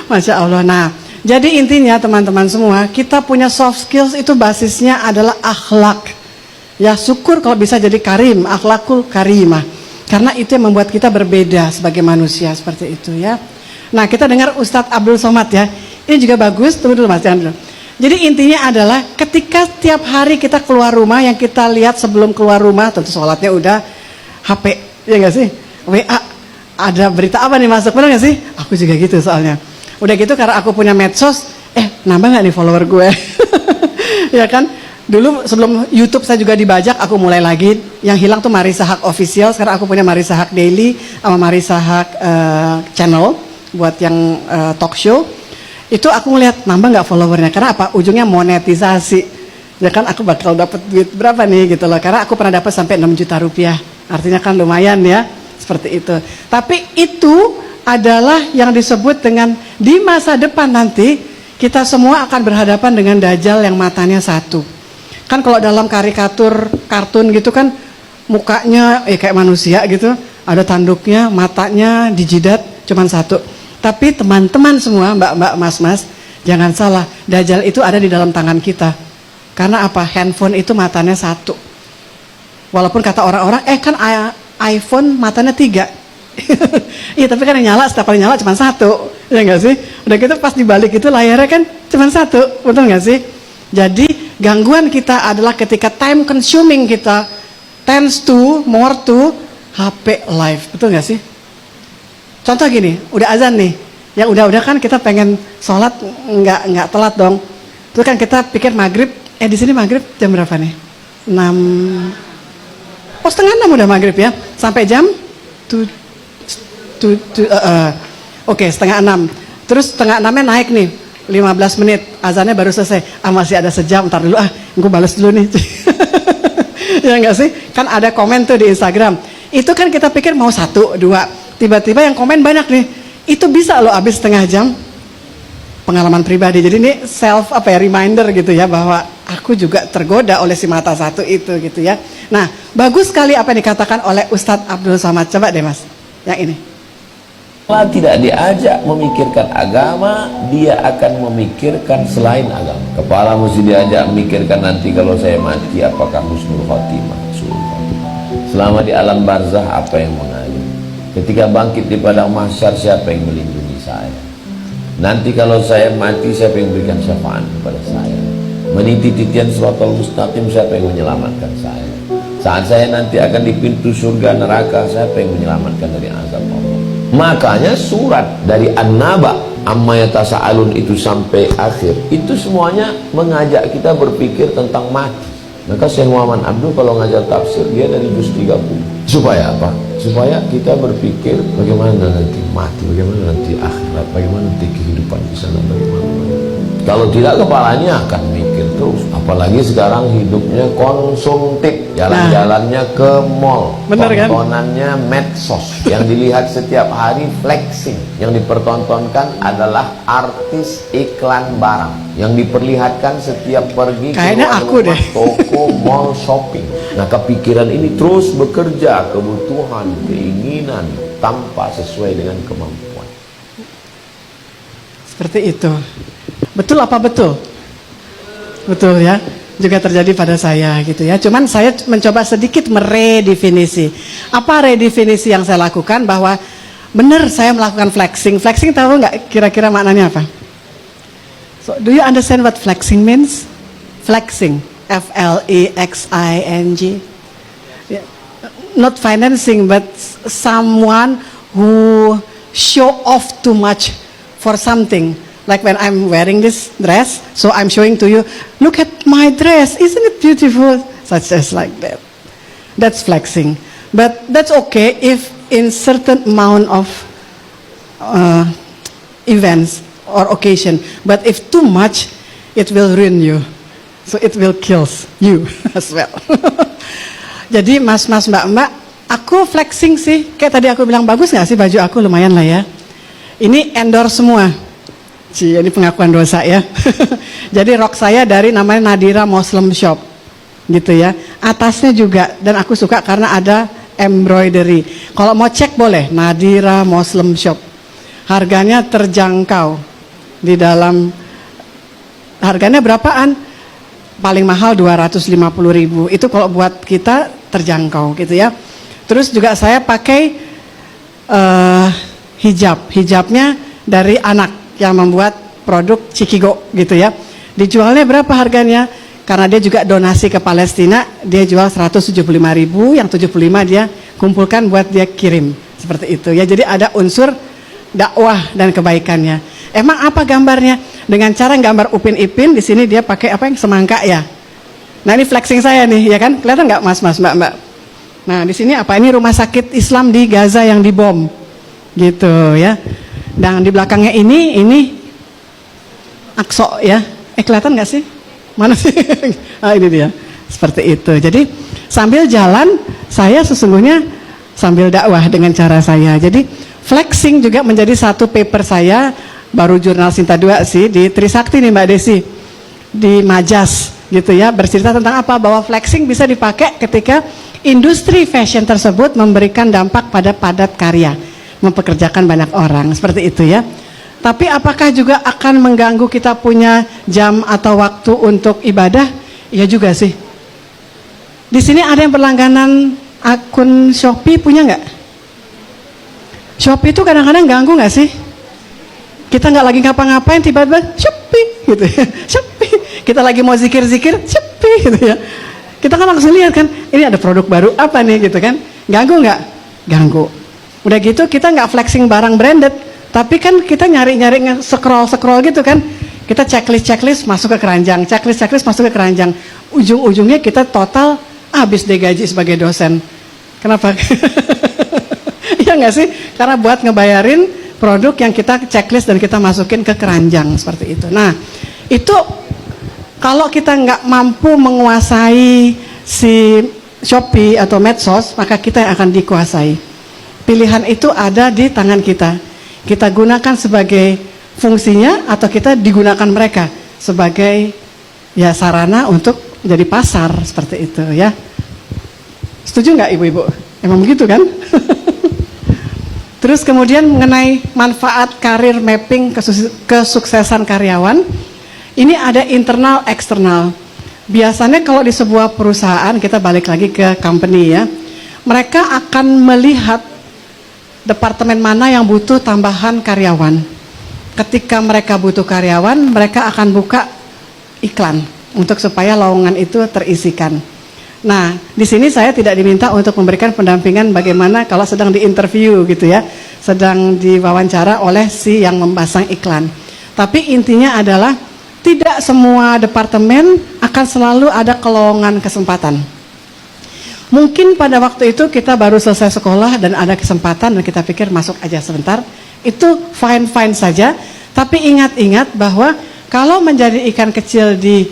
Masya Allah. Nah, jadi intinya teman-teman semua, kita punya soft skills itu basisnya adalah akhlak. Ya, syukur kalau bisa jadi karim, akhlakul karimah. Karena itu yang membuat kita berbeda sebagai manusia, seperti itu ya. Nah, kita dengar Ustadz Abdul Somad ya. Ini juga bagus, tunggu dulu Mas, jangan dulu. Jadi intinya adalah ketika tiap hari kita keluar rumah, yang kita lihat sebelum keluar rumah, tentu sholatnya udah HP, ya nggak sih? WA, ada berita apa nih masuk, benar nggak sih? Aku juga gitu soalnya. Udah gitu karena aku punya medsos, nambah nggak nih follower gue? Ya kan? Dulu sebelum YouTube saya juga dibajak, aku mulai lagi. Yang hilang tuh Marissa Haque Official, sekarang aku punya Marissa Haque Daily sama Marissa Haque Channel buat yang talk show. Itu aku ngeliat nambah nggak followernya, karena apa? Ujungnya monetisasi. Ya kan aku bakal dapat duit berapa nih gitu loh. Karena aku pernah dapat sampai 6 juta rupiah. Artinya kan lumayan ya, seperti itu. Tapi itu adalah yang disebut dengan di masa depan nanti kita semua akan berhadapan dengan Dajjal yang matanya satu. Kan kalau dalam karikatur kartun gitu kan mukanya kayak manusia gitu, ada tanduknya, matanya dijidat cuman satu. Tapi teman-teman semua, mbak-mbak, mas-mas, jangan salah, Dajjal itu ada di dalam tangan kita. Karena apa? Handphone itu matanya satu. Walaupun kata orang-orang, kan iPhone matanya 3. Iya, tapi kan yang nyala, setiap kali nyala cuma satu. Ya nggak sih? Udah gitu pas dibalik itu layarnya kan cuma satu. Betul nggak sih? Jadi gangguan kita adalah ketika time consuming kita tends to, more to HP live. Betul nggak sih? Contoh gini, udah azan nih, ya udah kan kita pengen sholat nggak telat dong. Terus kan kita pikir maghrib, di sini maghrib jam berapa nih? 6, setengah 6 udah maghrib ya, sampai jam oke, setengah 6. Terus setengah 6-nya naik nih, 15 menit, azannya baru selesai. Masih ada sejam, ntar dulu gue balas dulu nih. Ya nggak sih? Kan ada komen tuh di Instagram. Itu kan kita pikir mau 1, 2. Tiba-tiba yang komen banyak nih. Itu bisa loh habis setengah jam. Pengalaman pribadi. Jadi ini reminder gitu ya, bahwa aku juga tergoda oleh si mata satu itu gitu ya. Nah, bagus sekali apa yang dikatakan oleh Ustadz Abdul Somad. Coba deh Mas, yang ini. Kalau tidak diajak memikirkan agama, dia akan memikirkan selain agama. Kepala mesti diajak memikirkan nanti kalau saya mati apakah husnul khotimah, su'ul khotimah. Selama di alam barzah apa yang mengalir. Ketika bangkit di padang mahsyar siapa yang melindungi saya. Nanti kalau saya mati siapa yang berikan syafaat kepada saya. Meniti titian siratal mustaqim siapa yang menyelamatkan saya. Saat saya nanti akan di pintu surga neraka siapa yang menyelamatkan dari azab Allah. Makanya surat dari An-Naba amma yatasaalun itu sampai akhir itu semuanya mengajak kita berpikir tentang mati. Maka Syekh Muhammad Abdul kalau ngajar tafsir dia dari juz 30. Supaya apa? Supaya kita berpikir bagaimana nanti mati, bagaimana nanti akhirat, bagaimana nanti kehidupan di sana, bagaimana. Kalau tidak kepalanya akan mikir terus. Apalagi sekarang hidupnya konsumtif, jalan-jalannya ke mall, tontonannya medsos, yang dilihat setiap hari flexing, yang dipertontonkan adalah artis iklan barang, yang diperlihatkan setiap pergi ke rumah, toko, mall, shopping. Nah, kepikiran ini terus bekerja, kebutuhan, keinginan tanpa sesuai dengan kemampuan. Seperti itu. Betul apa betul? Betul ya, juga terjadi pada saya gitu ya. Cuman saya mencoba sedikit meredefinisi. Apa redefinisi yang saya lakukan? Bahwa benar saya melakukan flexing. Flexing tahu nggak kira-kira maknanya apa? So, do you understand what flexing means? Flexing, F-L-E-X-I-N-G. Yeah. Not financing, but someone who show off too much for something. Like when I'm wearing this dress, so I'm showing to you, look at my dress, isn't it beautiful? Such as like that. That's flexing. But that's okay if in certain amount of events or occasion. But if too much, it will ruin you. So it will kill you as well. Jadi mas-mas, mbak-mbak, aku flexing sih. Kayak tadi aku bilang, bagus gak sih baju aku? Lumayan lah ya. Ini endorse semua. Ini pengakuan dosa ya. Jadi rok saya dari namanya Nadira Muslim Shop gitu ya. Atasnya juga, dan aku suka karena ada embroidery. Kalau mau cek boleh, Nadira Muslim Shop. harganya terjangkau. Di dalam harganya berapaan? Paling mahal 250.000. Itu kalau buat kita terjangkau gitu ya. Terus juga saya pakai hijabnya dari anak yang membuat produk Cikigo gitu ya. Dijualnya berapa harganya? Karena dia juga donasi ke Palestina, dia jual 175.000, yang 75 dia kumpulkan buat dia kirim. Seperti itu ya. Jadi ada unsur dakwah dan kebaikannya. Emang apa gambarnya? Dengan cara gambar Upin Ipin, di sini dia pakai apa yang semangka ya. Nah, ini flexing saya nih, ya kan? Kelihatan nggak Mas, Mbak? Nah, di sini apa? Ini rumah sakit Islam di Gaza yang dibom. Gitu ya. Dan di belakangnya ini Aqsa ya. Kelihatan nggak sih? Mana sih? Ah, ini dia. Seperti itu. Jadi sambil jalan saya sesungguhnya sambil dakwah dengan cara saya. Jadi flexing juga menjadi satu paper saya, baru jurnal Sinta 2 sih, di Trisakti nih Mbak Desi, di Majas gitu ya, bercerita tentang apa? Bahwa flexing bisa dipakai ketika industri fashion tersebut memberikan dampak pada padat karya, mempekerjakan banyak orang, seperti itu ya. Tapi apakah juga akan mengganggu kita punya jam atau waktu untuk ibadah? Iya juga sih. Di sini ada yang berlangganan akun Shopee, punya nggak? Shopee itu kadang-kadang ganggu nggak sih? Kita nggak lagi ngapa-ngapain, tiba-tiba Shopee gitu ya. Shopee. Kita lagi mau zikir-zikir, Shopee gitu ya. Kita kan langsung lihat kan, ini ada produk baru apa nih gitu kan? Ganggu nggak? Ganggu. Udah gitu kita nggak flexing barang branded, tapi kan kita nyari-nyari scroll gitu kan. Kita checklist masuk ke keranjang, checklist masuk ke keranjang. Ujung-ujungnya kita total habis deh gaji sebagai dosen. Kenapa? Iya nggak sih? Karena buat ngebayarin produk yang kita checklist dan kita masukin ke keranjang seperti itu. Nah, itu kalau kita nggak mampu menguasai si Shopee atau medsos, maka kita yang akan dikuasai. Pilihan itu ada di tangan kita. Kita gunakan sebagai fungsinya atau kita digunakan mereka sebagai ya sarana untuk jadi pasar seperti itu ya. Setuju nggak ibu-ibu? Emang begitu kan? Terus kemudian mengenai manfaat karir mapping kesuksesan karyawan, ini ada internal eksternal. Biasanya kalau di sebuah perusahaan, kita balik lagi ke company ya, mereka akan melihat departemen mana yang butuh tambahan karyawan. Ketika mereka butuh karyawan, mereka akan buka iklan untuk supaya lowongan itu terisikan. Nah, di sini saya tidak diminta untuk memberikan pendampingan bagaimana kalau sedang diinterview gitu ya, sedang diwawancara oleh si yang memasang iklan. Tapi intinya adalah tidak semua departemen akan selalu ada kelowongan kesempatan. Mungkin pada waktu itu kita baru selesai sekolah dan ada kesempatan dan kita pikir masuk aja sebentar, itu fine-fine saja. Tapi ingat-ingat bahwa kalau menjadi ikan kecil di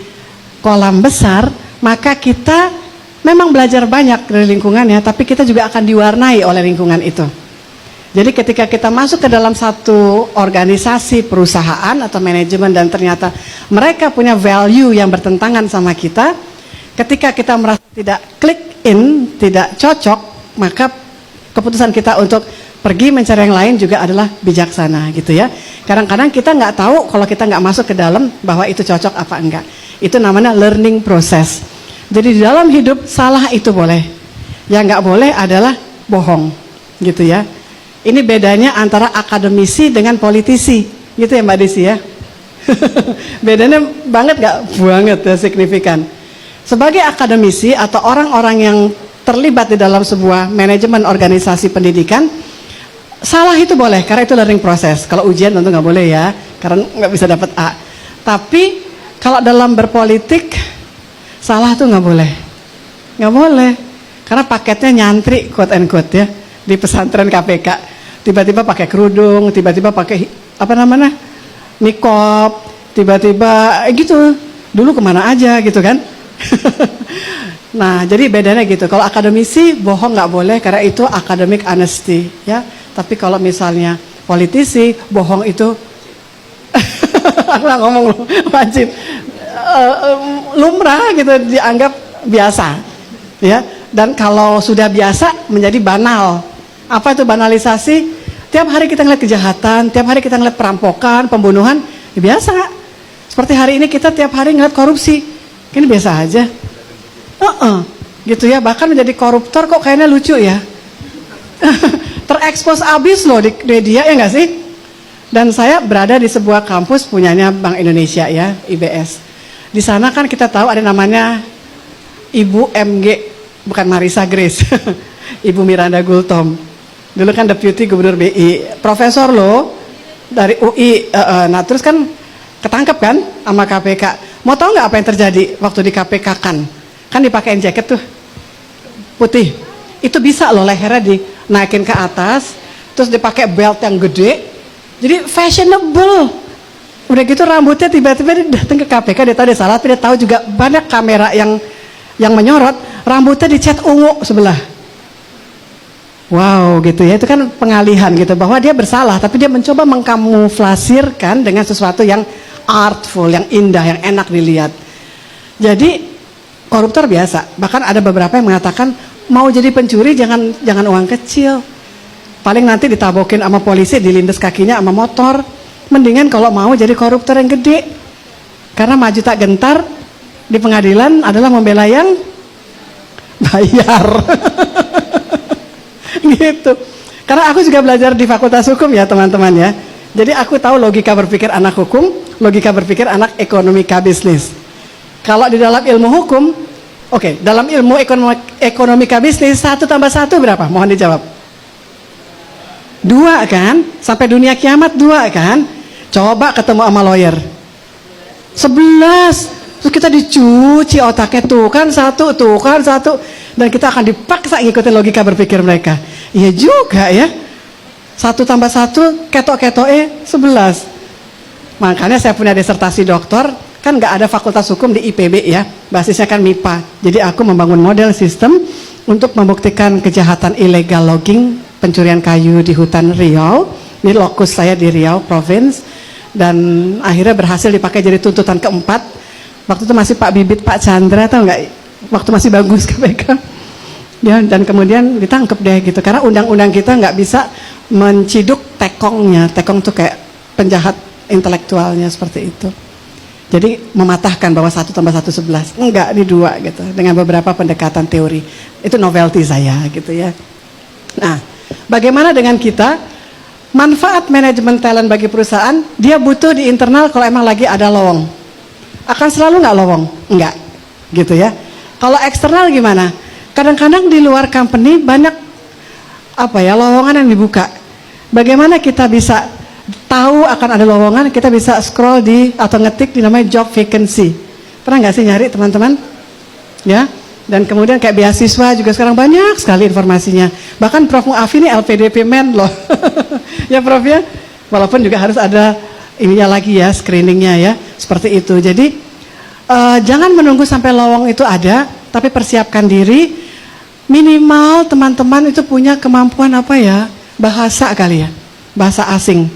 kolam besar, maka kita memang belajar banyak dari lingkungannya, tapi kita juga akan diwarnai oleh lingkungan itu. Jadi ketika kita masuk ke dalam satu organisasi perusahaan atau manajemen dan ternyata mereka punya value yang bertentangan sama kita, ketika kita merasa tidak click in, tidak cocok, maka keputusan kita untuk pergi mencari yang lain juga adalah bijaksana gitu ya. Kadang-kadang kita nggak tahu kalau kita nggak masuk ke dalam bahwa itu cocok apa enggak. Itu namanya learning process. Jadi di dalam hidup salah itu boleh, yang nggak boleh adalah bohong, gitu ya. Ini bedanya antara akademisi dengan politisi, gitu ya Mbak Desi ya. Bedanya banget nggak? Banget ya, signifikan. Sebagai akademisi atau orang-orang yang terlibat di dalam sebuah manajemen organisasi pendidikan, salah itu boleh karena itu learning process. Kalau ujian tentu nggak boleh ya, karena nggak bisa dapat A. Tapi kalau dalam berpolitik, salah tuh nggak boleh, karena paketnya nyantri quote and quote ya di pesantren KPK, tiba-tiba pakai kerudung, tiba-tiba pakai apa namanya nikop, tiba-tiba gitu, dulu kemana aja gitu kan. Nah jadi bedanya gitu, kalau akademisi bohong nggak boleh karena itu academic honesty ya, tapi kalau misalnya politisi bohong itu aku nggak ngomong wajib, lumrah gitu, dianggap biasa ya. Dan kalau sudah biasa menjadi banal. Apa itu banalisasi? Tiap hari kita ngeliat kejahatan, tiap hari kita ngeliat perampokan, pembunuhan, ya biasa nggak? Seperti hari ini kita tiap hari ngeliat korupsi, ini biasa aja. Gitu ya, bahkan menjadi koruptor kok kayaknya lucu ya. Terekspos abis loh di media, ya nggak sih? Dan saya berada di sebuah kampus punyanya Bank Indonesia ya, IBS. Di sana kan kita tahu ada namanya Ibu MG, bukan Marisa Grace, Ibu Miranda Gultom. Dulu kan Deputi Gubernur BI, profesor loh dari UI. Nah terus kan ketangkep kan sama KPK. Mau tahu nggak apa yang terjadi waktu di KPK kan? Kan dipakein jaket tuh putih. Itu bisa loh lehernya dinaikin ke atas, terus dipakai belt yang gede. Jadi fashionable. Udah gitu rambutnya tiba-tiba dia datang ke KPK, dia tahu dia salah, tapi dia tahu juga banyak kamera yang menyorot, rambutnya dicat ungu sebelah. Wow gitu ya, itu kan pengalihan gitu, bahwa dia bersalah tapi dia mencoba mengkamuflasirkan dengan sesuatu yang artful, yang indah, yang enak dilihat. Jadi koruptor biasa, bahkan ada beberapa yang mengatakan mau jadi pencuri jangan uang kecil, paling nanti ditabokin sama polisi, dilindas kakinya sama motor. Mendingan kalau mau jadi koruptor yang gede, karena maju tak gentar di pengadilan adalah membela yang bayar. Gitu. Karena aku juga belajar di Fakultas Hukum ya teman-teman ya. Jadi aku tahu logika berpikir anak hukum, logika berpikir anak ekonomika bisnis. Kalau di dalam ilmu hukum, oke, dalam ilmu ekonomika bisnis 1 tambah 1 berapa? Mohon dijawab. 2 kan? Sampai dunia kiamat 2 kan? Coba ketemu sama lawyer 11. Terus kita dicuci otaknya, tuh kan satu, dan kita akan dipaksa ngikutin logika berpikir mereka. Iya juga ya, 1 tambah 1 ketok-ketoknya 11. Makanya saya punya disertasi doktor, kan nggak ada fakultas hukum di IPB ya, basisnya kan MIPA. Jadi aku membangun model sistem untuk membuktikan kejahatan illegal logging, pencurian kayu di hutan Riau. Ini lokus saya di Riau Province, dan akhirnya berhasil dipakai jadi tuntutan keempat. Waktu itu masih Pak Bibit, Pak Chandra, tahu nggak? Waktu masih bagus KPK. Ya, dan kemudian ditangkap deh gitu. Karena undang-undang kita nggak bisa menciduk tekongnya. Tekong tuh kayak penjahat intelektualnya seperti itu. Jadi mematahkan bahwa 1 tambah 1 11. Enggak, ini 2 gitu. Dengan beberapa pendekatan teori. Itu novelty saya gitu ya. Nah, bagaimana dengan kita? Manfaat manajemen talent bagi perusahaan, dia butuh di internal kalau emang lagi ada lowong. Akan selalu nggak lowong? Enggak, gitu ya. Kalau eksternal gimana? Kadang-kadang di luar company banyak lowongan yang dibuka. Bagaimana kita bisa tahu akan ada lowongan? Kita bisa scroll atau ngetik di namanya job vacancy. Pernah nggak sih nyari teman-teman? Ya. Dan kemudian kayak beasiswa juga sekarang banyak sekali informasinya. Bahkan Prof Muafi ini LPDP Men loh. Ya Prof ya. Walaupun juga harus ada ininya lagi ya, screeningnya ya, seperti itu. Jadi jangan menunggu sampai lowong itu ada, tapi persiapkan diri. Minimal teman-teman itu punya kemampuan bahasa kali ya, bahasa asing.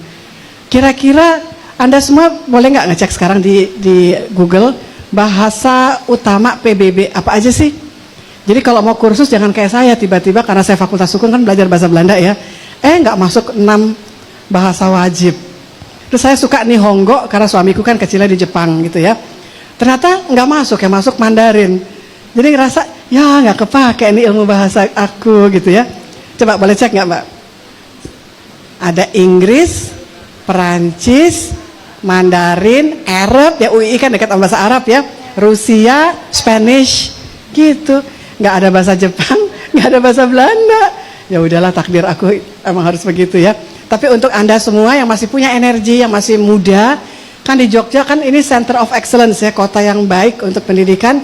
Kira-kira Anda semua boleh nggak ngecek sekarang di Google bahasa utama PBB apa aja sih? Jadi kalau mau kursus jangan kayak saya tiba-tiba, karena saya fakultas hukum kan belajar bahasa Belanda ya, nggak masuk 6 bahasa wajib. Terus saya suka Nihongo karena suamiku kan kecilnya di Jepang gitu ya. Ternyata nggak masuk, masuk Mandarin. Jadi ngerasa ya nggak kepake ini ilmu bahasa aku gitu ya. Coba boleh cek nggak Mbak? Ada Inggris, Perancis, Mandarin, Arab ya, UI kan dekat sama bahasa Arab ya, Rusia, Spanish gitu. Nggak ada bahasa Jepang, nggak ada bahasa Belanda. Ya udahlah, takdir aku emang harus begitu ya. Tapi untuk Anda semua yang masih punya energi, yang masih muda, kan di Jogja kan ini Center of Excellence ya, kota yang baik untuk pendidikan.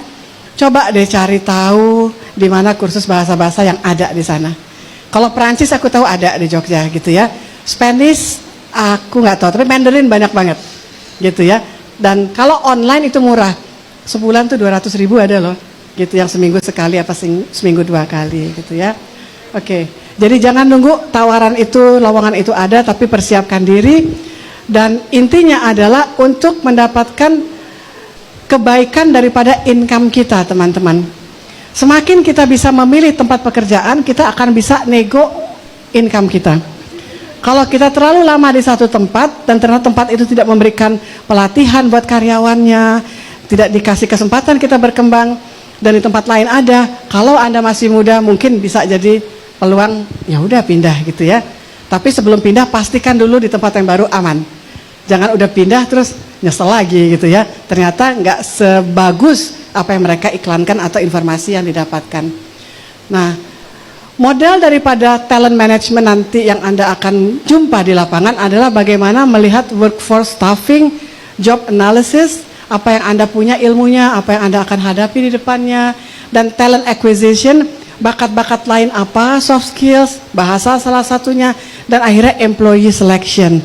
Coba deh cari tahu di mana kursus bahasa-bahasa yang ada di sana. Kalau Perancis aku tahu ada di Jogja gitu ya. Spanish aku nggak tahu, tapi Mandarin banyak banget gitu ya. Dan kalau online itu murah, sebulan tuh 200.000 ada loh gitu, yang seminggu sekali apa seminggu 2 kali gitu ya. Oke, jadi jangan nunggu tawaran itu, lowongan itu ada, tapi persiapkan diri. Dan intinya adalah untuk mendapatkan kebaikan daripada income kita teman-teman. Semakin kita bisa memilih tempat pekerjaan, kita akan bisa nego income kita. Kalau kita terlalu lama di satu tempat dan ternyata tempat itu tidak memberikan pelatihan buat karyawannya, tidak dikasih kesempatan kita berkembang, dan di tempat lain ada, kalau Anda masih muda mungkin bisa jadi peluang ya udah pindah gitu ya. Tapi sebelum pindah pastikan dulu di tempat yang baru aman. Jangan udah pindah terus nyesel lagi gitu ya. Ternyata nggak sebagus apa yang mereka iklankan atau informasi yang didapatkan. Nah, model daripada talent management nanti yang Anda akan jumpa di lapangan adalah bagaimana melihat workforce staffing, job analysis, apa yang Anda punya ilmunya, apa yang Anda akan hadapi di depannya, dan talent acquisition, bakat-bakat lain apa, soft skills, bahasa salah satunya, dan akhirnya employee selection.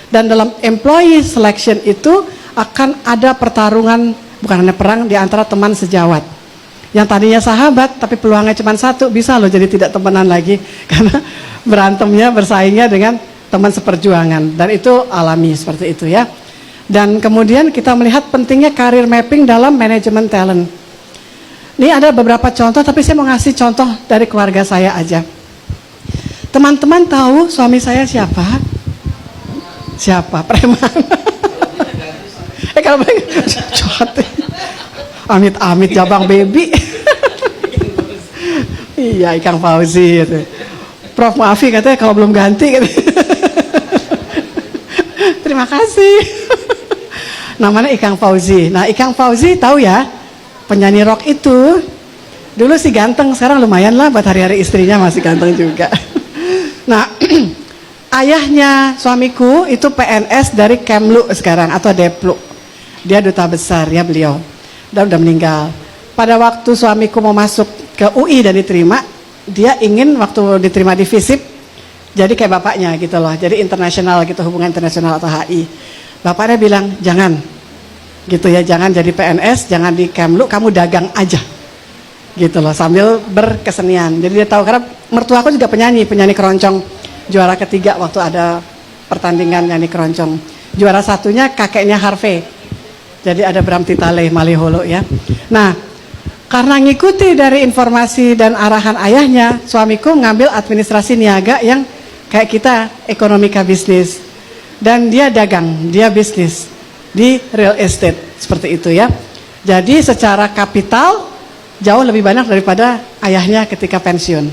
Dan dalam employee selection itu akan ada pertarungan, bukan hanya perang, di antara teman sejawat. Yang tadinya sahabat tapi peluangnya cuma satu, bisa loh jadi tidak temenan lagi karena berantemnya, bersaingnya dengan teman seperjuangan, dan itu alami seperti itu ya. Dan kemudian kita melihat pentingnya career mapping dalam manajemen talent. Ini ada beberapa contoh, tapi saya mau ngasih contoh dari keluarga saya aja. Teman-teman tahu suami saya siapa? Siapa? Preman. Kalau amit-amit jabang baby. Iya, Ikang Fauzi gitu. Prof maafi katanya kalau belum ganti gitu. Terima kasih. Namanya Ikang Fauzi. Nah, Ikang Fauzi tahu ya, penyanyi rock itu dulu sih ganteng, sekarang lumayan lah buat hari-hari istrinya masih ganteng juga. Nah, ayahnya suamiku itu PNS dari Kemlu sekarang atau Deplu. Dia duta besar ya beliau. Dan udah meninggal. Pada waktu suamiku mau masuk ke UI dan diterima, dia ingin waktu diterima di FISIP jadi kayak bapaknya gitu loh. Jadi internasional gitu, hubungan internasional atau HI. Bapaknya bilang, jangan gitu ya, jangan jadi PNS, jangan di Kemlu, kamu dagang aja gitu loh, sambil berkesenian. Jadi dia tahu, karena mertua aku juga penyanyi keroncong, juara ketiga waktu ada pertandingan nyanyi keroncong. Juara satunya kakeknya Harvey, jadi ada Bram Titale Maliholo ya. Nah, karena ngikuti dari informasi dan arahan ayahnya, suamiku ngambil administrasi niaga yang kayak kita, ekonomika bisnis. Dan dia dagang, dia bisnis di real estate, seperti itu ya. Jadi secara kapital jauh lebih banyak daripada ayahnya ketika pensiun.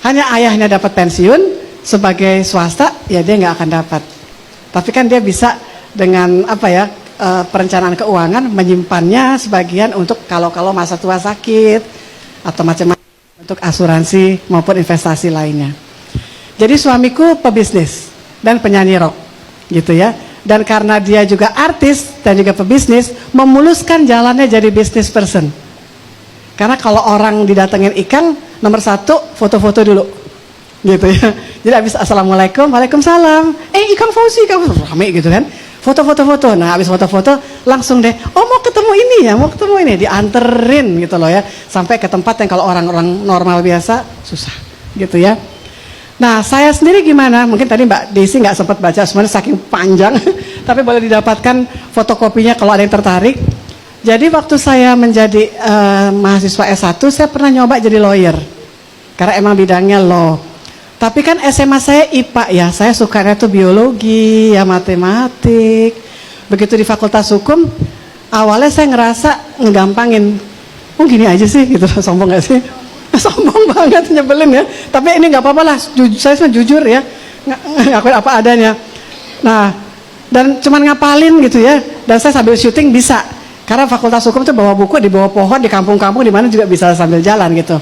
Hanya ayahnya dapat pensiun, sebagai swasta ya dia nggak akan dapat. Tapi kan dia bisa dengan apa ya, perencanaan keuangan menyimpannya sebagian untuk kalau masa tua sakit atau macam-macam, untuk asuransi maupun investasi lainnya. Jadi suamiku pebisnis dan penyanyi rock gitu ya. Dan karena dia juga artis dan juga pebisnis, memuluskan jalannya jadi business person. Karena kalau orang didatengin Ikang, nomor satu foto-foto dulu gitu ya. Jadi habis assalamualaikum, waalaikumsalam, Ikang Fauzi, rame gitu kan, foto-foto. Nah habis foto-foto langsung deh, oh mau ketemu ini ya, mau ketemu ini, dianterin gitu loh ya, sampai ke tempat yang kalau orang-orang normal biasa susah gitu ya. Nah saya sendiri gimana, mungkin tadi Mbak Desi nggak sempat baca sebenarnya saking panjang, tapi boleh didapatkan fotokopinya kalau ada yang tertarik. Jadi waktu saya menjadi mahasiswa S1, saya pernah nyoba jadi lawyer karena emang bidangnya law. Tapi kan SMA saya IPA ya, saya sukanya tuh biologi, ya matematik. Begitu di Fakultas Hukum, awalnya saya ngerasa ngegampangin. Oh gini aja sih, gitu, sombong gak sih? Sombong banget, nyebelin ya. Tapi ini nggak apa-apa lah, saya jujur ya, ngakuin apa adanya. Nah, dan cuman ngapalin gitu ya. Dan saya sambil syuting bisa, karena Fakultas Hukum itu bawa buku di bawah pohon di kampung-kampung di mana juga bisa sambil jalan gitu.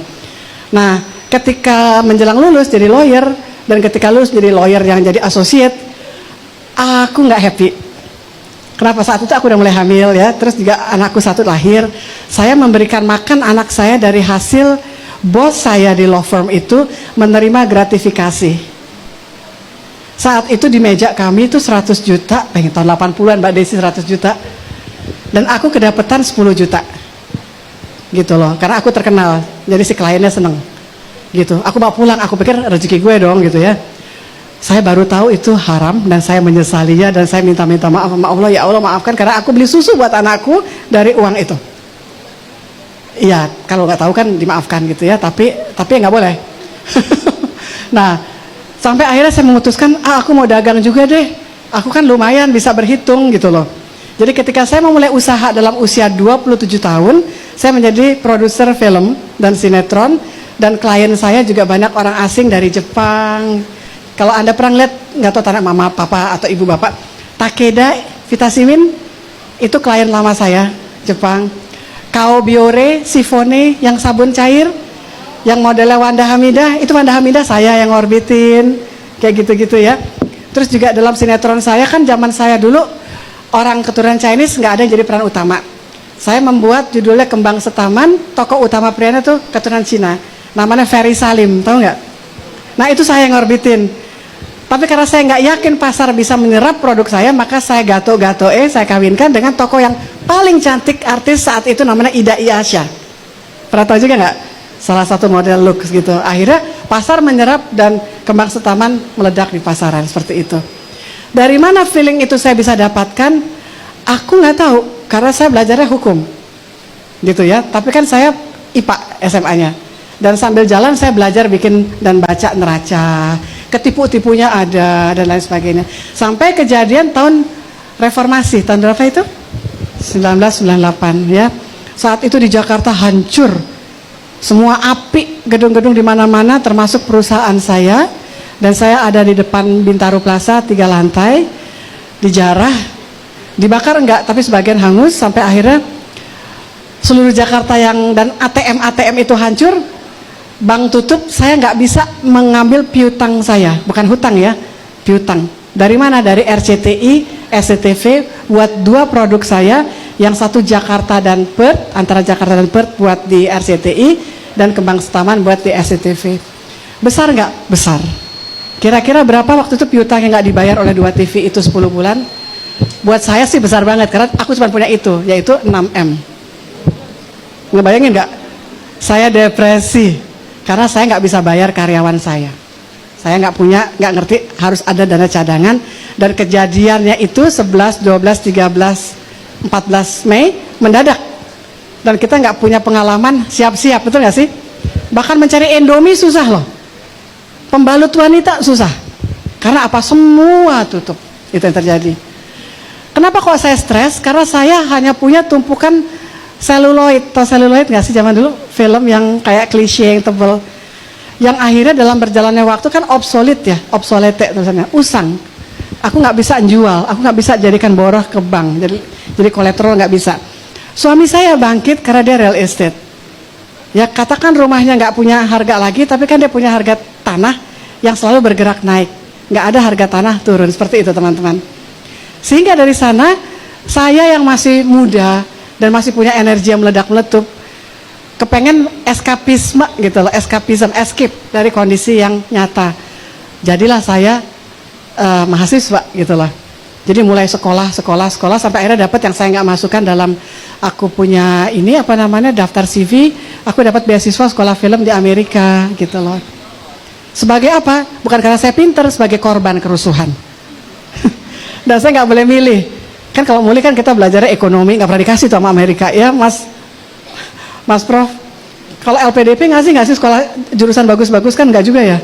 Nah, ketika menjelang lulus jadi lawyer, dan ketika lulus jadi lawyer yang jadi associate, aku nggak happy. Kenapa? Saat itu aku udah mulai hamil ya, terus juga anakku satu lahir. Saya memberikan makan anak saya dari hasil bos saya di law firm itu menerima gratifikasi. Saat itu di meja kami itu 100 juta, pengen tahun 80-an Mbak Desi, 100 juta. Dan aku kedapetan 10 juta. Gitu loh, karena aku terkenal, jadi si kliennya seneng. Gitu, aku bawa pulang, aku pikir rezeki gue dong gitu ya. Saya baru tahu itu haram dan saya menyesalinya, dan saya minta maaf sama Allah, ya Allah maafkan karena aku beli susu buat anakku dari uang itu. Iya, kalau nggak tahu kan dimaafkan gitu ya, tapi nggak boleh. Nah, Sampai akhirnya saya memutuskan, aku mau dagang juga deh. Aku kan lumayan bisa berhitung gitu loh. Jadi ketika saya memulai usaha dalam usia 27 tahun, saya menjadi produser film dan sinetron, dan klien saya juga banyak orang asing dari Jepang. Kalau Anda pernah lihat, nggak tahu tanah mama, papa atau ibu bapak, Takeda Vitamin itu klien lama saya, Jepang. Kao Biore, Sifone yang sabun cair, yang modelnya Wanda Hamidah, itu Wanda Hamidah saya yang ngorbitin, kayak gitu-gitu ya. Terus juga dalam sinetron saya kan zaman saya dulu orang keturunan Chinese nggak ada yang jadi peran utama. Saya membuat judulnya Kembang Setaman, tokoh utama prianya tuh keturunan Cina, namanya Ferry Salim, tahu nggak? Nah itu saya yang ngorbitin. Tapi karena saya nggak yakin pasar bisa menyerap produk saya, maka saya saya kawinkan dengan tokoh yang paling cantik artis saat itu namanya Ida Iyasha. Pernah tahu juga nggak? Salah satu model looks gitu. Akhirnya pasar menyerap dan Kembang Setaman meledak di pasaran seperti itu. Dari mana feeling itu saya bisa dapatkan? Aku nggak tahu karena saya belajarnya hukum, gitu ya. Tapi kan saya IPA SMA-nya, dan sambil jalan saya belajar bikin dan baca neraca, ketipu-tipunya ada dan lain sebagainya. Sampai kejadian tahun reformasi, tahun berapa itu? 1998 ya. Saat itu di Jakarta hancur. Semua api, gedung-gedung di mana-mana termasuk perusahaan saya, dan saya ada di depan Bintaro Plaza 3 lantai, dijarah, dibakar enggak, tapi sebagian hangus sampai akhirnya seluruh Jakarta dan ATM itu hancur, bank tutup, saya nggak bisa mengambil piutang saya, bukan hutang ya, piutang. Dari mana? Dari RCTI, SCTV buat 2 produk saya, yang satu Jakarta dan Perth, antara Jakarta dan Perth buat di RCTI, dan Kembang Setaman buat di SCTV. Besar nggak? Besar. Kira-kira berapa waktu itu piutang yang nggak dibayar oleh 2 TV itu 10 bulan? Buat saya sih besar banget, karena aku cuma punya itu, yaitu 6M. Ngebayangin nggak? Saya depresi, karena saya nggak bisa bayar karyawan saya. Saya nggak ngerti harus ada dana cadangan, dan kejadiannya itu 11, 12, 13, 14 Mei mendadak, dan kita nggak punya pengalaman siap-siap, betul nggak sih? Bahkan mencari Indomie susah loh, pembalut wanita susah, karena apa? Semua tutup. Itu yang terjadi. Kenapa kok saya stres? Karena saya hanya punya tumpukan seluloid. Tahu seluloid nggak sih zaman dulu? Film yang kayak klise yang tebel, yang akhirnya dalam berjalannya waktu kan obsolete ya, obsolete tulisannya, usang. Aku nggak bisa jual, aku nggak bisa jadikan boroh ke bank, jadi kolateral nggak bisa. Suami saya bangkit karena dia real estate. Ya katakan rumahnya nggak punya harga lagi, tapi kan dia punya harga tanah yang selalu bergerak naik. Nggak ada harga tanah turun, seperti itu teman-teman. Sehingga dari sana, saya yang masih muda dan masih punya energi yang meledak-meletup, kepengen eskapisme gitu loh, escape dari kondisi yang nyata. Jadilah saya mahasiswa gitu loh. Jadi mulai sekolah sampai akhirnya dapat yang saya nggak masukkan dalam aku punya ini apa namanya daftar CV, aku dapat beasiswa sekolah film di Amerika gitu loh. Sebagai apa? Bukan karena saya pinter, sebagai korban kerusuhan. Dan saya nggak boleh milih. Kan kalau milih kan kita belajar ekonomi, nggak pernah dikasih tuh sama Amerika ya, Mas Prof. Kalau LPDP ngasih sekolah jurusan bagus-bagus kan nggak juga ya?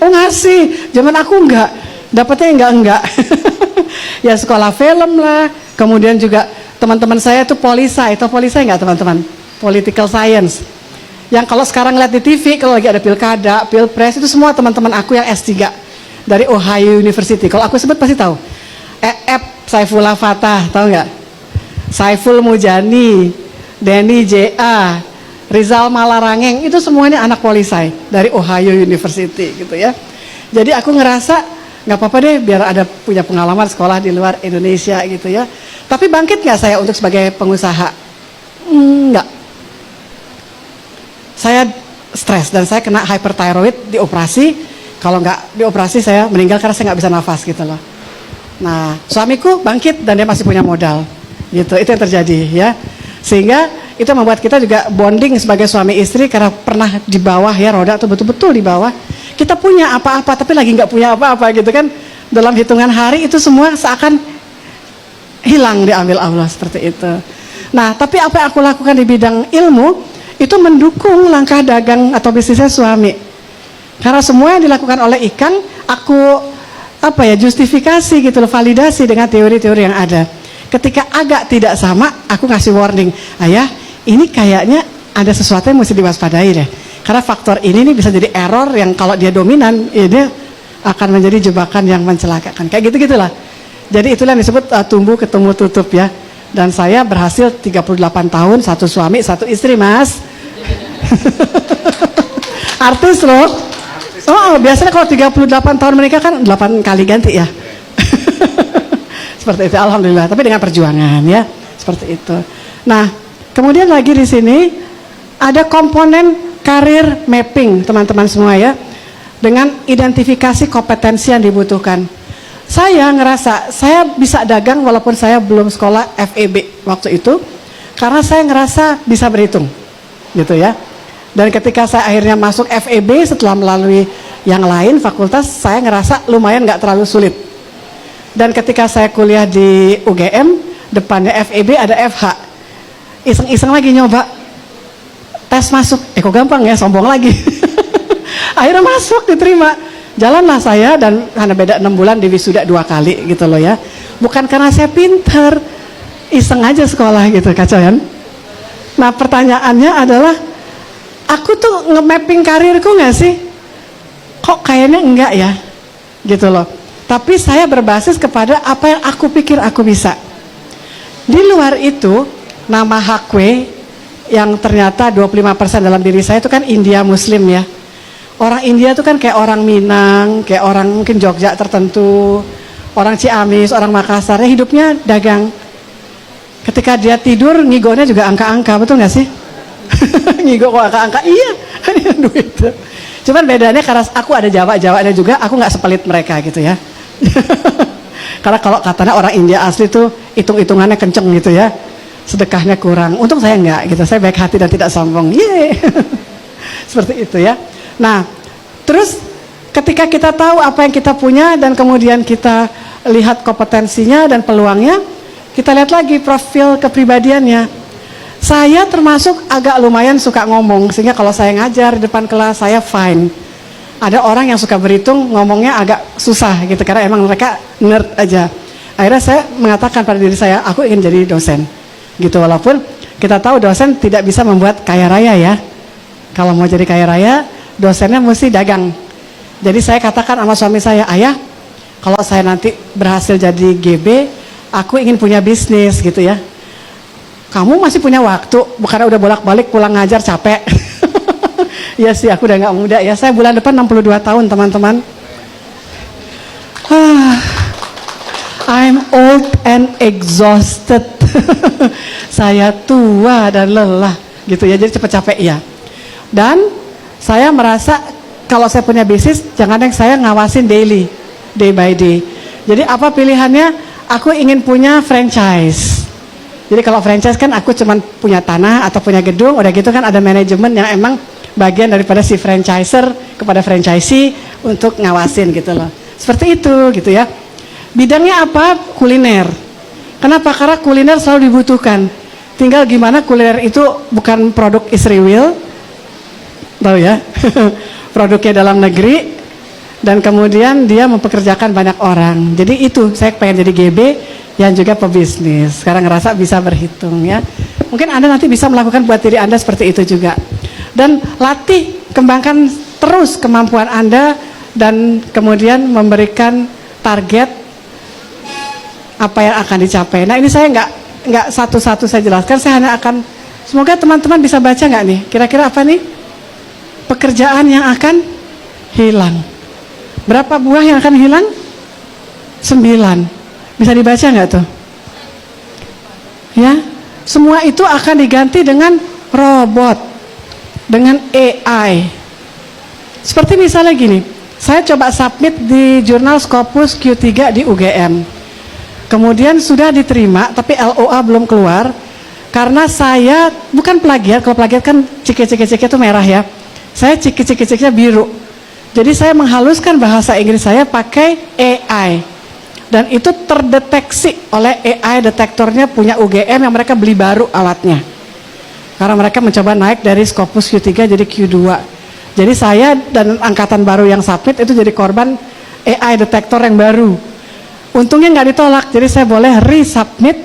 Oh ngasih, zaman aku nggak, dapatnya enggak. Ya sekolah film lah, kemudian juga teman-teman saya itu polisai, atau polisai nggak teman-teman? Political science. Yang kalau sekarang lihat di TV, kalau lagi ada pilkada, pilpres, itu semua teman-teman aku yang S3 dari Ohio University. Kalau aku sebut pasti tahu. Saifullah Fatah, tahu nggak? Saiful Mujani, Denny J.A., Rizal Malarangeng, itu semuanya anak polisai dari Ohio University gitu ya. Jadi aku ngerasa nggak apa-apa deh biar ada punya pengalaman sekolah di luar Indonesia gitu ya. Tapi bangkit nggak saya untuk sebagai pengusaha? Nggak. Saya stres dan saya kena hyperthyroid, dioperasi. Kalau nggak dioperasi saya meninggal karena saya nggak bisa nafas gitu loh. Nah suamiku bangkit dan dia masih punya modal gitu. Itu yang terjadi ya. Sehingga itu membuat kita juga bonding sebagai suami istri karena pernah di bawah ya, roda tuh betul-betul di bawah. Kita punya apa-apa tapi lagi nggak punya apa-apa gitu kan. Dalam hitungan hari itu semua seakan hilang, diambil Allah seperti itu. Nah tapi apa yang aku lakukan di bidang ilmu itu mendukung langkah dagang atau bisnisnya suami. Karena semua yang dilakukan oleh ikan, aku justifikasi gitu loh, validasi dengan teori-teori yang ada. Ketika agak tidak sama, aku ngasih warning, ayah, ini kayaknya ada sesuatu yang mesti diwaspadai deh. Karena faktor ini nih bisa jadi error yang kalau dia dominan, ya dia akan menjadi jebakan yang mencelakakan. Kayak gitu-gitulah. Jadi itulah yang disebut tumbuh ketemu tutup ya. Dan saya berhasil 38 tahun, 1 suami, 1 istri, Mas. Artis loh. Oh, biasanya kalau 38 tahun menikah kan 8 kali ganti ya. Seperti itu, alhamdulillah. Tapi dengan perjuangan ya, seperti itu. Nah, kemudian lagi di sini ada komponen karir mapping, teman-teman semua ya, dengan identifikasi kompetensi yang dibutuhkan. Saya ngerasa saya bisa dagang walaupun saya belum sekolah FEB waktu itu, karena saya ngerasa bisa berhitung, gitu ya. Dan ketika saya akhirnya masuk FEB setelah melalui yang lain fakultas, saya ngerasa lumayan nggak terlalu sulit. Dan ketika saya kuliah di UGM, depannya FEB ada FH. Iseng-iseng lagi nyoba tes masuk, kok gampang ya, sombong lagi. Akhirnya masuk, diterima. Jalanlah saya, dan hanya beda 6 bulan di wisuda 2 kali gitu loh ya. Bukan karena saya pinter, iseng aja sekolah gitu, kacau kan. Nah pertanyaannya adalah, aku tuh nge-mapping karirku gak sih? Kok kayaknya enggak ya? Gitu loh. Tapi saya berbasis kepada apa yang aku pikir aku bisa. Di luar itu, nama Hakwe yang ternyata 25% dalam diri saya itu kan India Muslim ya. Orang India itu kan kayak orang Minang, kayak orang mungkin Jogja tertentu, orang Ciamis, orang Makassar, ya hidupnya dagang. Ketika dia tidur, ngigonya juga angka-angka, betul gak sih? Ngigo kok angka-angka, iya, duit. Cuman bedanya karena aku ada Jawa-Jawanya juga, aku gak sepelit mereka gitu ya. Karena kalau katanya orang India asli tuh hitung-hitungannya kenceng gitu ya, sedekahnya kurang. Untung saya enggak gitu, saya baik hati dan tidak sombong. Yeay. Seperti itu ya. Nah, terus ketika kita tahu apa yang kita punya dan kemudian kita lihat kompetensinya dan peluangnya, kita lihat lagi profil kepribadiannya. Saya termasuk agak lumayan suka ngomong, sehingga kalau saya ngajar di depan kelas saya fine. Ada orang yang suka berhitung, ngomongnya agak susah gitu, karena emang mereka nerd aja. Akhirnya saya mengatakan pada diri saya, aku ingin jadi dosen gitu, walaupun kita tahu dosen tidak bisa membuat kaya raya ya. Kalau mau jadi kaya raya, dosennya mesti dagang. Jadi saya katakan sama suami saya, ayah, kalau saya nanti berhasil jadi GB, aku ingin punya bisnis gitu ya. Kamu masih punya waktu, bukannya udah bolak-balik pulang ngajar capek. Ya sih, aku udah gak muda ya. Saya bulan depan 62 tahun teman-teman. I'm old and exhausted. Saya tua dan lelah gitu ya, jadi cepet capek ya. Dan saya merasa kalau saya punya bisnis, jangan yang saya ngawasin daily, day by day. Jadi apa pilihannya? Aku ingin punya franchise. Jadi kalau franchise kan aku cuma punya tanah atau punya gedung, udah gitu kan ada manajemen yang emang bagian daripada si franchiser kepada franchisee untuk ngawasin gitu loh. Seperti itu gitu ya. Bidangnya apa? Kuliner. Kenapa? Karena kuliner selalu dibutuhkan. Tinggal gimana kuliner itu bukan produk Israel, tahu ya, produknya dalam negeri, dan kemudian dia mempekerjakan banyak orang. Jadi itu saya pengen jadi GB yang juga pebisnis. Sekarang ngerasa bisa berhitung ya. Mungkin Anda nanti bisa melakukan buat diri Anda seperti itu juga. Dan latih, kembangkan terus kemampuan Anda, dan kemudian memberikan target apa yang akan dicapai. Nah ini saya nggak satu-satu saya jelaskan, saya hanya akan, semoga teman-teman bisa baca nggak nih, kira-kira apa nih? Pekerjaan yang akan hilang. Berapa buah yang akan hilang? 9. Bisa dibaca nggak tuh? Ya, semua itu akan diganti dengan robot, dengan AI. Seperti misalnya gini, saya coba submit di jurnal Scopus Q3 di UGM. Kemudian sudah diterima, tapi LOA belum keluar. Karena saya bukan plagiat, kalau plagiat kan ciki-ciki itu merah ya. Saya ciki-ciki-cikinya biru. Jadi saya menghaluskan bahasa Inggris saya pakai AI. Dan itu terdeteksi oleh AI detektornya punya UGM yang mereka beli baru alatnya. Karena mereka mencoba naik dari Scopus Q3 jadi Q2. Jadi saya dan angkatan baru yang submit itu jadi korban AI detektor yang baru. Untungnya nggak ditolak, jadi saya boleh resubmit